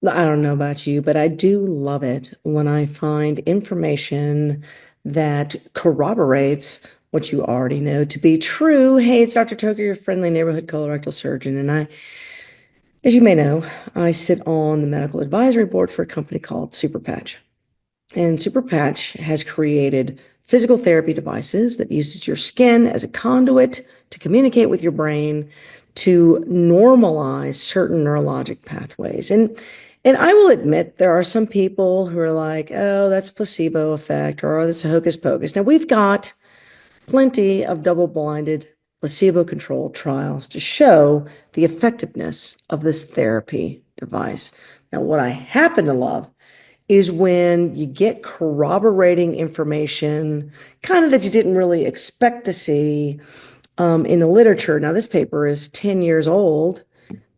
I don't know about you, but I do love it when I find information that corroborates what you already know to be true. Hey, it's Dr. Toker, your friendly neighborhood colorectal surgeon. And as you may know, I sit on the medical advisory board for a company called Superpatch. And Superpatch has created physical therapy devices that uses your skin as a conduit to communicate with your brain to normalize certain neurologic pathways. And I will admit there are some people who are like, oh, that's placebo effect, or oh, that's a hocus pocus. Now we've got plenty of double-blinded placebo-controlled trials to show the effectiveness of this therapy device. Now, what I happen to love is when you get corroborating information, kind of that you didn't really expect to see in the literature. Now, this paper is 10 years old,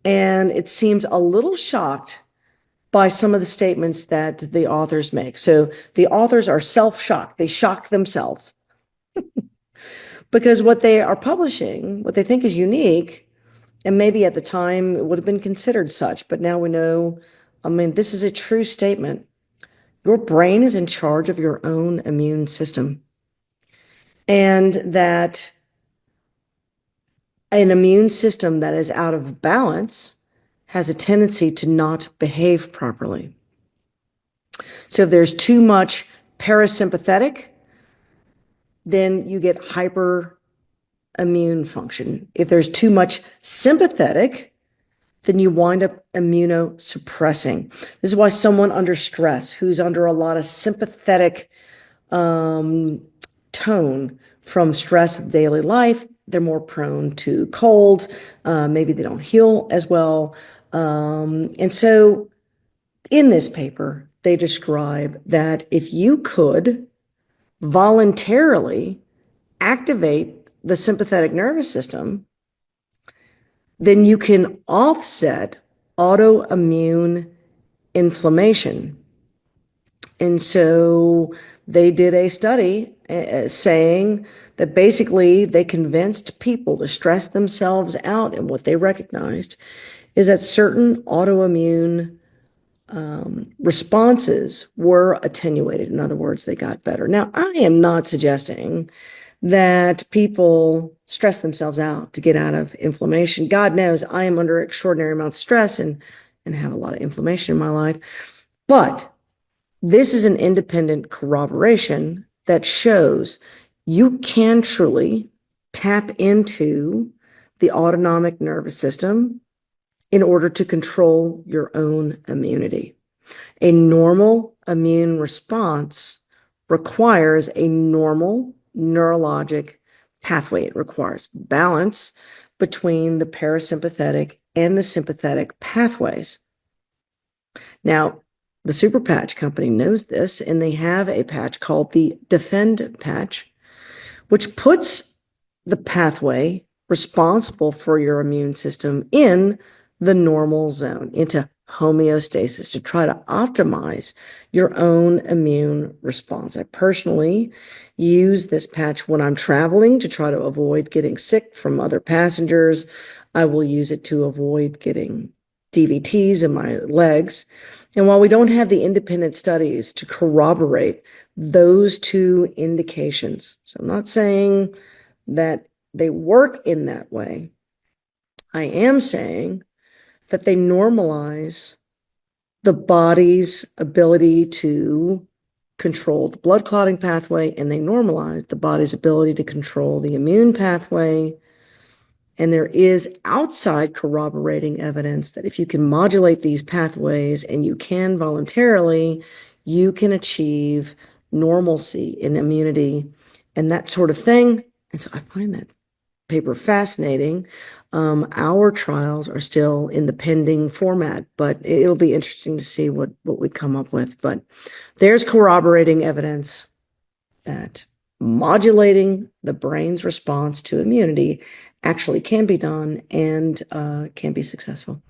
and it seems a little shocked by some of the statements that the authors make. So the authors are self-shocked. They shock themselves because what they are publishing, what they think is unique, and maybe at the time it would have been considered such, but now we know, I mean, this is a true statement. Your brain is in charge of your own immune system, and that an immune system that is out of balance has a tendency to not behave properly. So if there's too much parasympathetic, then you get hyper immune function. If there's too much sympathetic, then you wind up immunosuppressing. This is why someone under stress, who's under a lot of sympathetic tone from stress of daily life, they're more prone to colds. Maybe they don't heal as well. And so in this paper, they describe that if you could voluntarily activate the sympathetic nervous system, then you can offset autoimmune inflammation. And so they did a study saying that basically they convinced people to stress themselves out. And what they recognized is that certain autoimmune responses were attenuated. In other words, they got better. Now, I am not suggesting that people stress themselves out to get out of inflammation. God knows I am under extraordinary amounts of stress and have a lot of inflammation in my life. But this is an independent corroboration that shows you can truly tap into the autonomic nervous system in order to control your own immunity. A normal immune response requires a normal neurologic pathway. It requires balance between the parasympathetic and the sympathetic pathways. Now, the Super Patch Company knows this, and they have a patch called the Defend patch, which puts the pathway responsible for your immune system in the normal zone, into homeostasis, to try to optimize your own immune response. I personally use this patch when I'm traveling to try to avoid getting sick from other passengers. I will use it to avoid getting DVTs in my legs. And while we don't have the independent studies to corroborate those two indications, so I'm not saying that they work in that way, I am saying that they normalize the body's ability to control the blood clotting pathway, and they normalize the body's ability to control the immune pathway. And there is outside corroborating evidence that if you can modulate these pathways, and you can voluntarily, you can achieve normalcy in immunity and that sort of thing. And so I find that paper fascinating. Our trials are still in the pending format, but it'll be interesting to see what we come up with. But there's corroborating evidence that modulating the brain's response to immunity actually can be done and can be successful.